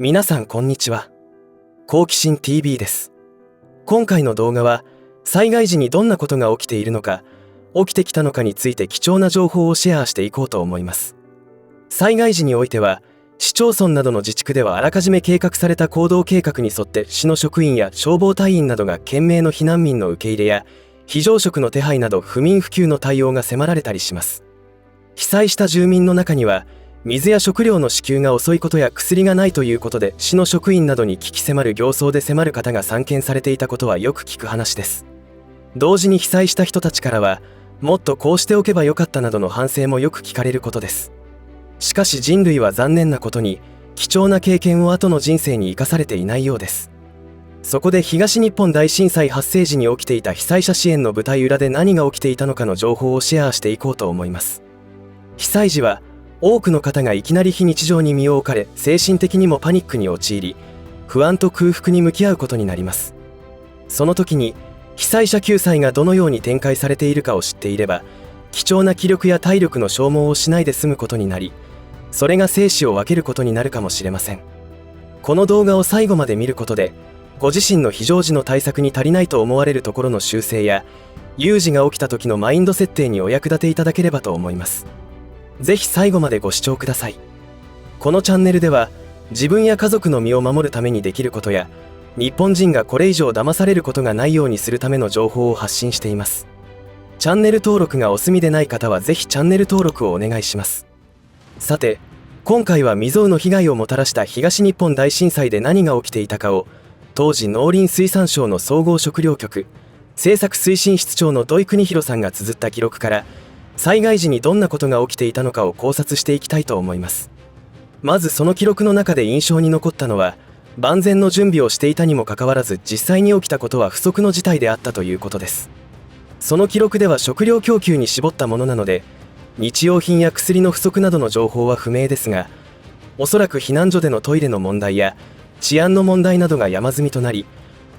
皆さんこんにちは。好奇心 TV です。今回の動画は災害時にどんなことが起きているのか、起きてきたのかについて貴重な情報をシェアしていこうと思います。災害時においては市町村などの自治区ではあらかじめ計画された行動計画に沿って市の職員や消防隊員などが懸命の避難民の受け入れや非常食の手配など不眠不休の対応が迫られたりします。被災した住民の中には水や食料の支給が遅いことや薬がないということで市の職員などに危機迫る形相で迫る方が散見されていたことはよく聞く話です。同時に被災した人たちからはもっとこうしておけばよかったなどの反省もよく聞かれることです。しかし人類は残念なことに貴重な経験を後の人生に生かされていないようです。そこで東日本大震災発生時に起きていた被災者支援の舞台裏で何が起きていたのかの情報をシェアしていこうと思います。被災時は多くの方がいきなり非日常に身を置かれ、精神的にもパニックに陥り、不安と空腹に向き合うことになります。その時に被災者救済がどのように展開されているかを知っていれば、貴重な気力や体力の消耗をしないで済むことになり、それが生死を分けることになるかもしれません。この動画を最後まで見ることで、ご自身の非常時の対策に足りないと思われるところの修正や、有事が起きた時のマインド設定にお役立ていただければと思います。ぜひ最後までご視聴ください。このチャンネルでは自分や家族の身を守るためにできることや、日本人がこれ以上騙されることがないようにするための情報を発信しています。チャンネル登録がお済みでない方はぜひチャンネル登録をお願いします。さて、今回は未曾有の被害をもたらした東日本大震災で何が起きていたかを、当時農林水産省の総合食糧局政策推進室長の土井邦弘さんが綴った記録から災害時にどんなことが起きていたのかを考察していきたいと思います。まずその記録の中で印象に残ったのは、万全の準備をしていたにもかかわらず実際に起きたことは不測の事態であったということです。その記録では食料供給に絞ったものなので、日用品や薬の不足などの情報は不明ですが、おそらく避難所でのトイレの問題や治安の問題などが山積みとなり、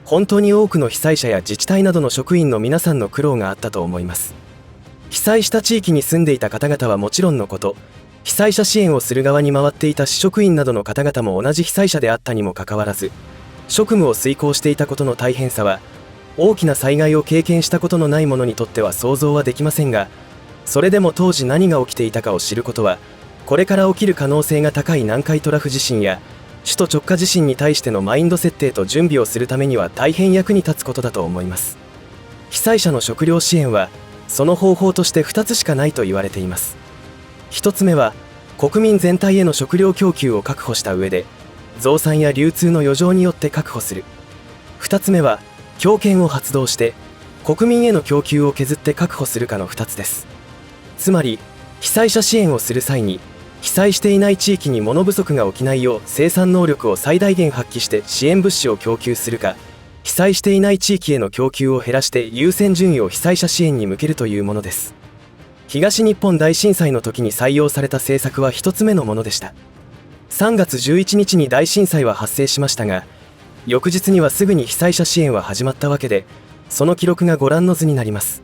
本当に多くの被災者や自治体などの職員の皆さんの苦労があったと思います。被災した地域に住んでいた方々はもちろんのこと、被災者支援をする側に回っていた市職員などの方々も同じ被災者であったにもかかわらず、職務を遂行していたことの大変さは、大きな災害を経験したことのない者にとっては想像はできませんが、それでも当時何が起きていたかを知ることは、これから起きる可能性が高い南海トラフ地震や首都直下地震に対してのマインド設定と準備をするためには大変役に立つことだと思います。被災者の食料支援はその方法として2つしかないと言われています。1つ目は国民全体への食料供給を確保した上で増産や流通の余剰によって確保する。2つ目は強権を発動して国民への供給を削って確保するかの2つです。つまり被災者支援をする際に被災していない地域に物不足が起きないよう生産能力を最大限発揮して支援物資を供給するか、被災していない地域への供給を減らして優先順位を被災者支援に向けるというものです。東日本大震災の時に採用された政策は1つ目のものでした。3月11日に大震災は発生しましたが、翌日にはすぐに被災者支援は始まったわけで、その記録がご覧の図になります。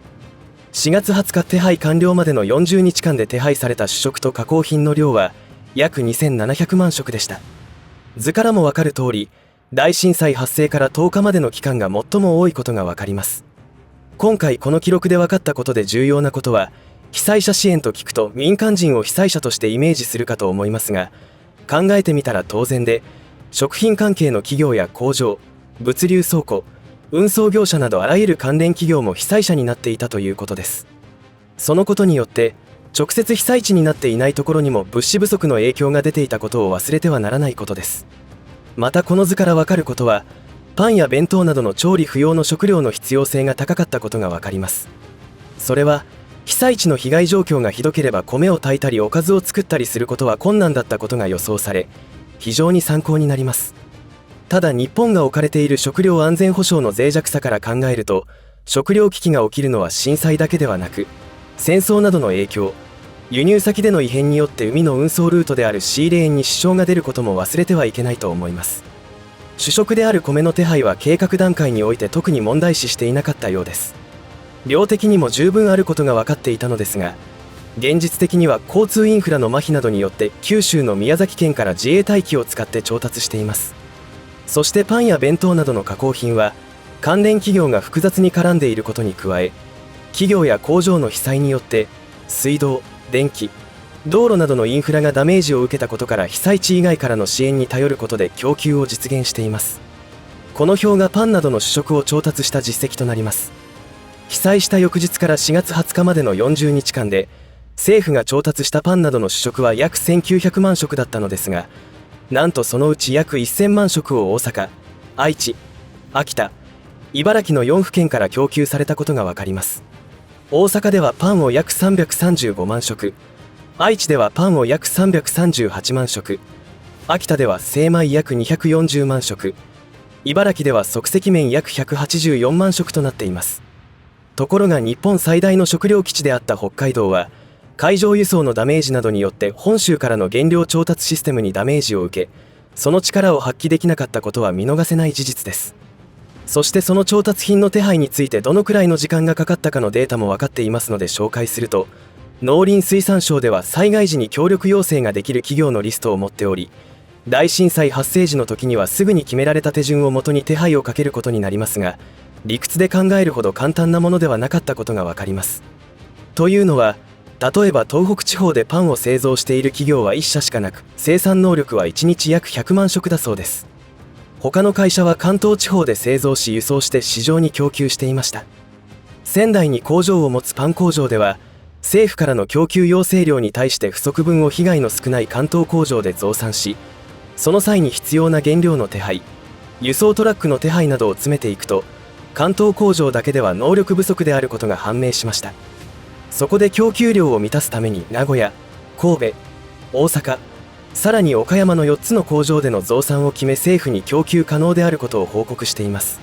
4月20日手配完了までの40日間で手配された主食と加工品の量は約2700万食でした。図からもわかる通り、大震災発生から10日までの期間が最も多いことがわかります。今回この記録で分かったことで重要なことは、被災者支援と聞くと民間人を被災者としてイメージするかと思いますが、考えてみたら当然で、食品関係の企業や工場、物流倉庫、運送業者などあらゆる関連企業も被災者になっていたということです。そのことによって直接被災地になっていないところにも物資不足の影響が出ていたことを忘れてはならないことです。またこの図からわかることは、パンや弁当などの調理不要の食料の必要性が高かったことがわかります。それは被災地の被害状況がひどければ米を炊いたりおかずを作ったりすることは困難だったことが予想され、非常に参考になります。ただ日本が置かれている食料安全保障の脆弱さから考えると、食料危機が起きるのは震災だけではなく、戦争などの影響、輸入先での異変によって海の運送ルートであるシーレーンに支障が出ることも忘れてはいけないと思います。主食である米の手配は計画段階において特に問題視していなかったようです。量的にも十分あることが分かっていたのですが、現実的には交通インフラの麻痺などによって九州の宮崎県から自衛隊機を使って調達しています。そしてパンや弁当などの加工品は関連企業が複雑に絡んでいることに加え、企業や工場の被災によって水道、電気、道路などのインフラがダメージを受けたことから被災地以外からの支援に頼ることで供給を実現しています。この表がパンなどの主食を調達した実績となります。被災した翌日から4月20日までの40日間で政府が調達したパンなどの主食は約1900万食だったのですが、なんとそのうち約1000万食を大阪、愛知、秋田、茨城の4府県から供給されたことが分かります。大阪ではパンを約335万食、愛知ではパンを約338万食、秋田では精米約240万食、茨城では即席麺約184万食となっています。ところが日本最大の食糧基地であった北海道は海上輸送のダメージなどによって本州からの原料調達システムにダメージを受け、その力を発揮できなかったことは見逃せない事実です。そしてその調達品の手配についてどのくらいの時間がかかったかのデータも分かっていますので紹介すると、農林水産省では災害時に協力要請ができる企業のリストを持っており、大震災発生時の時にはすぐに決められた手順をもとに手配をかけることになりますが、理屈で考えるほど簡単なものではなかったことが分かります。というのは、例えば東北地方でパンを製造している企業は1社しかなく、生産能力は1日約100万食だそうです。他の会社は関東地方で製造し輸送して市場に供給していました。仙台に工場を持つパン工場では、政府からの供給要請量に対して不足分を被害の少ない関東工場で増産し、その際に必要な原料の手配、輸送トラックの手配などを詰めていくと、関東工場だけでは能力不足であることが判明しました。そこで供給量を満たすために名古屋、神戸、大阪、さらに岡山の4つの工場での増産を決め政府に供給可能であることを報告しています。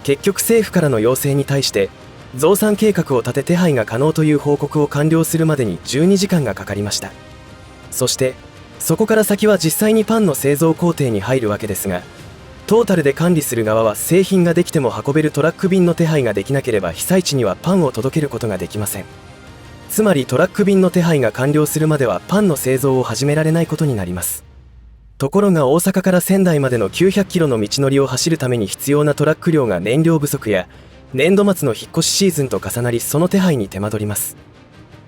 結局政府からの要請に対して増産計画を立て手配が可能という報告を完了するまでに12時間がかかりました。そしてそこから先は実際にパンの製造工程に入るわけですが、トータルで管理する側は製品ができても運べるトラック便の手配ができなければ被災地にはパンを届けることができません。つまりトラック便の手配が完了するまではパンの製造を始められないことになります。ところが大阪から仙台までの900キロの道のりを走るために必要なトラック量が燃料不足や年度末の引っ越しシーズンと重なり、その手配に手間取ります。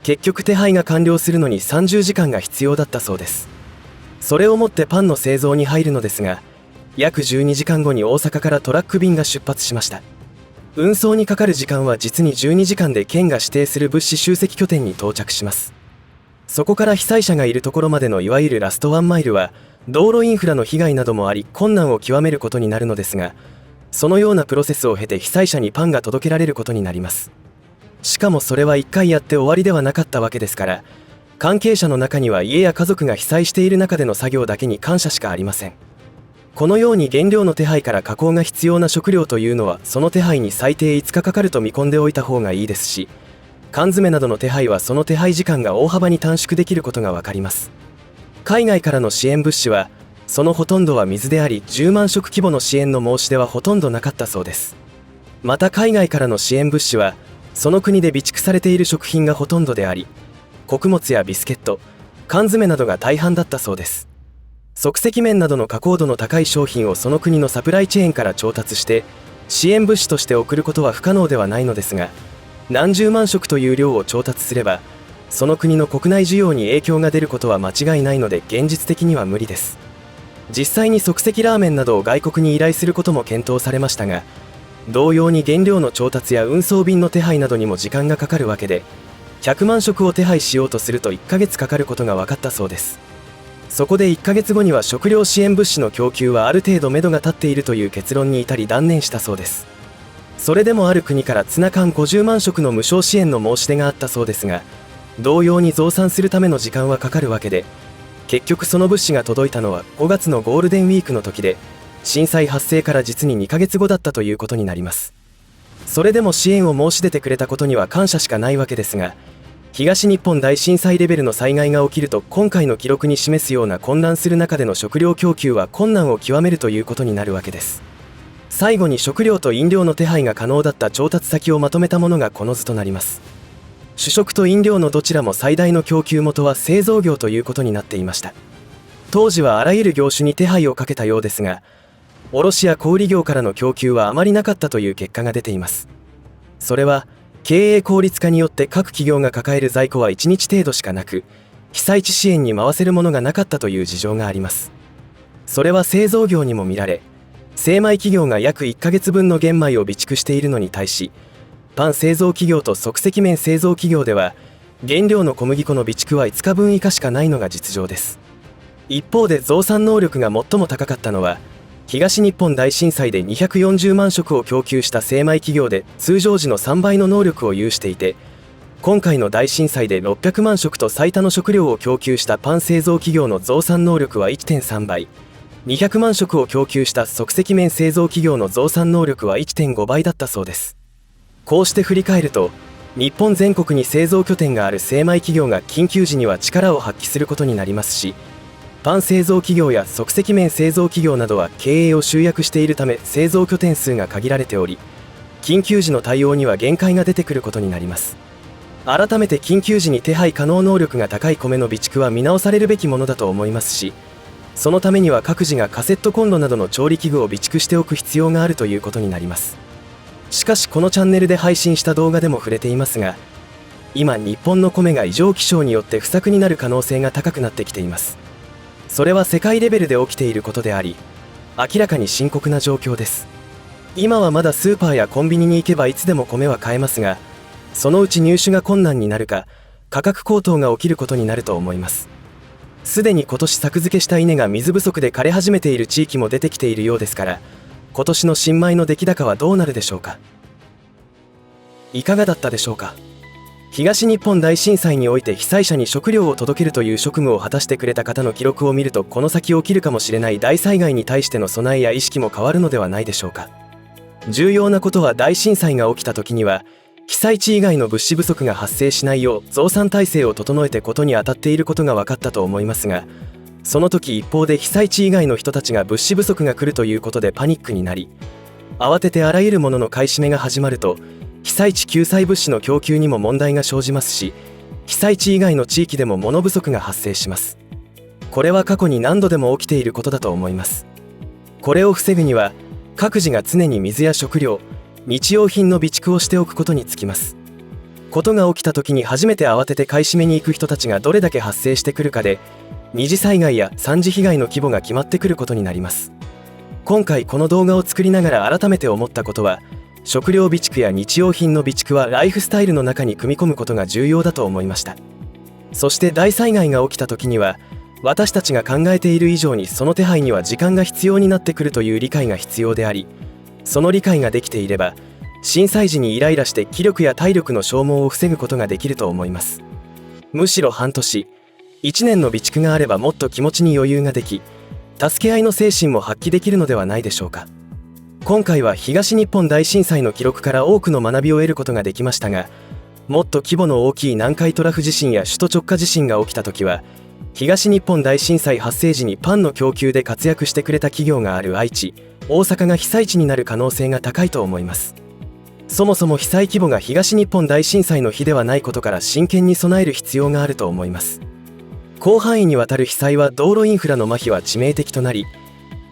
結局手配が完了するのに30時間が必要だったそうです。それをもってパンの製造に入るのですが、約12時間後に大阪からトラック便が出発しました。運送にかかる時間は実に12時間で県が指定する物資集積拠点に到着します。そこから被災者がいるところまでのいわゆるラストワンマイルは道路インフラの被害などもあり困難を極めることになるのですが、そのようなプロセスを経て被災者にパンが届けられることになります。しかもそれは1回やって終わりではなかったわけですから、関係者の中には家や家族が被災している中での作業だけに感謝しかありません。このように原料の手配から加工が必要な食料というのはその手配に最低5日かかると見込んでおいた方がいいですし、缶詰などの手配はその手配時間が大幅に短縮できることが分かります。海外からの支援物資はそのほとんどは水であり、10万食規模の支援の申し出はほとんどなかったそうです。また海外からの支援物資はその国で備蓄されている食品がほとんどであり、穀物やビスケット、缶詰などが大半だったそうです。即席麺などの加工度の高い商品をその国のサプライチェーンから調達して支援物資として送ることは不可能ではないのですが、何十万食という量を調達すればその国の国内需要に影響が出ることは間違いないので、現実的には無理です。実際に即席ラーメンなどを外国に依頼することも検討されましたが、同様に原料の調達や運送便の手配などにも時間がかかるわけで、100万食を手配しようとすると1ヶ月かかることが分かったそうです。そこで1ヶ月後には食料支援物資の供給はある程度目処が立っているという結論に至り断念したそうです。それでもある国からツナ缶50万食の無償支援の申し出があったそうですが、同様に増産するための時間はかかるわけで、結局その物資が届いたのは5月のゴールデンウィークの時で、震災発生から実に2ヶ月後だったということになります。それでも支援を申し出てくれたことには感謝しかないわけですが、東日本大震災レベルの災害が起きると今回の記録に示すような混乱する中での食料供給は困難を極めるということになるわけです。最後に食料と飲料の手配が可能だった調達先をまとめたものがこの図となります。主食と飲料のどちらも最大の供給元は製造業ということになっていました。当時はあらゆる業種に手配をかけたようですが、卸や小売業からの供給はあまりなかったという結果が出ています。それは経営効率化によって各企業が抱える在庫は1日程度しかなく、被災地支援に回せるものがなかったという事情があります。それは製造業にも見られ、精米企業が約1ヶ月分の玄米を備蓄しているのに対し、パン製造企業と即席麺製造企業では原料の小麦粉の備蓄は5日分以下しかないのが実情です。一方で増産能力が最も高かったのは、東日本大震災で240万食を供給した精米企業で通常時の3倍の能力を有していて、今回の大震災で600万食と最多の食料を供給したパン製造企業の増産能力は 1.3 倍、200万食を供給した即席麺製造企業の増産能力は 1.5 倍だったそうです。こうして振り返ると、日本全国に製造拠点がある精米企業が緊急時には力を発揮することになりますし、パン製造企業や即席麺製造企業などは経営を集約しているため製造拠点数が限られており、緊急時の対応には限界が出てくることになります。改めて緊急時に手配可能能力が高い米の備蓄は見直されるべきものだと思いますし、そのためには各自がカセットコンロなどの調理器具を備蓄しておく必要があるということになります。しかしこのチャンネルで配信した動画でも触れていますが、今日本の米が異常気象によって不作になる可能性が高くなってきています。それは世界レベルで起きていることであり、明らかに深刻な状況です。今はまだスーパーやコンビニに行けばいつでも米は買えますが、そのうち入手が困難になるか、価格高騰が起きることになると思います。すでに今年作付けした稲が水不足で枯れ始めている地域も出てきているようですから、今年の新米の出来高はどうなるでしょうか。いかがだったでしょうか。東日本大震災において被災者に食料を届けるという職務を果たしてくれた方の記録を見ると、この先起きるかもしれない大災害に対しての備えや意識も変わるのではないでしょうか。重要なことは、大震災が起きた時には被災地以外の物資不足が発生しないよう増産体制を整えてことに当たっていることが分かったと思いますが、その時一方で被災地以外の人たちが物資不足が来るということでパニックになり、慌ててあらゆるものの買い占めが始まると、被災地救済物資の供給にも問題が生じますし、被災地以外の地域でも物不足が発生します。これは過去に何度でも起きていることだと思います。これを防ぐには、各自が常に水や食料、日用品の備蓄をしておくことにつきます。ことが起きた時に初めて慌てて買い占めに行く人たちがどれだけ発生してくるかで、二次災害や三次被害の規模が決まってくることになります。今回この動画を作りながら改めて思ったことは、食料備蓄や日用品の備蓄はライフスタイルの中に組み込むことが重要だと思いました。そして大災害が起きた時には、私たちが考えている以上にその手配には時間が必要になってくるという理解が必要であり、その理解ができていれば、震災時にイライラして気力や体力の消耗を防ぐことができると思います。むしろ半年、1年の備蓄があればもっと気持ちに余裕ができ、助け合いの精神も発揮できるのではないでしょうか。今回は東日本大震災の記録から多くの学びを得ることができましたが、もっと規模の大きい南海トラフ地震や首都直下地震が起きた時は、東日本大震災発生時にパンの供給で活躍してくれた企業がある愛知、大阪が被災地になる可能性が高いと思います。そもそも被災規模が東日本大震災の比ではないことから真剣に備える必要があると思います。広範囲にわたる被災は道路インフラの麻痺は致命的となり、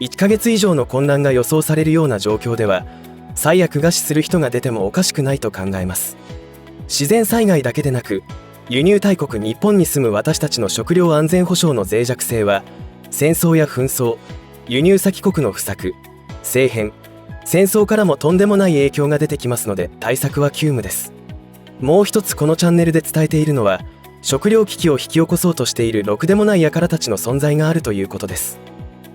1ヶ月以上の混乱が予想されるような状況では、最悪餓死する人が出てもおかしくないと考えます。自然災害だけでなく、輸入大国日本に住む私たちの食料安全保障の脆弱性は、戦争や紛争、輸入先国の不作、政変、戦争からもとんでもない影響が出てきますので、対策は急務です。もう一つこのチャンネルで伝えているのは、食料危機を引き起こそうとしているろくでもない輩たちの存在があるということです。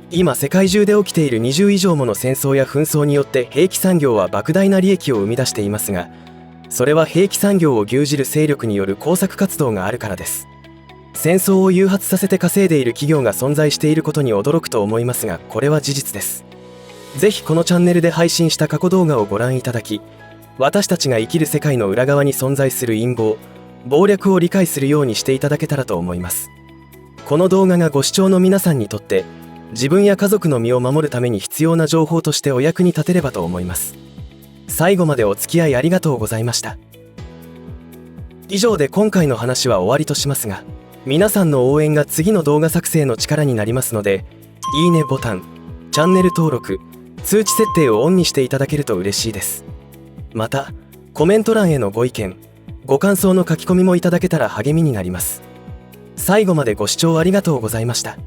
今世界中で起きている20以上もの戦争や紛争によって兵器産業は莫大な利益を生み出していますが、それは兵器産業を牛耳る勢力による工作活動があるからです。戦争を誘発させて稼いでいる企業が存在していることに驚くと思いますが、これは事実です。ぜひこのチャンネルで配信した過去動画をご覧いただき、私たちが生きる世界の裏側に存在する陰謀、謀略を理解するようにしていただけたらと思います。この動画がご視聴の皆さんにとって、自分や家族の身を守るために必要な情報としてお役に立てればと思います。最後までお付き合いありがとうございました。以上で今回の話は終わりとしますが、皆さんの応援が次の動画作成の力になりますので、いいねボタン、チャンネル登録、通知設定をオンにしていただけると嬉しいです。また、コメント欄へのご意見、ご感想の書き込みもいただけたら励みになります。最後までご視聴ありがとうございました。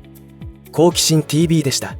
好奇心 TV でした。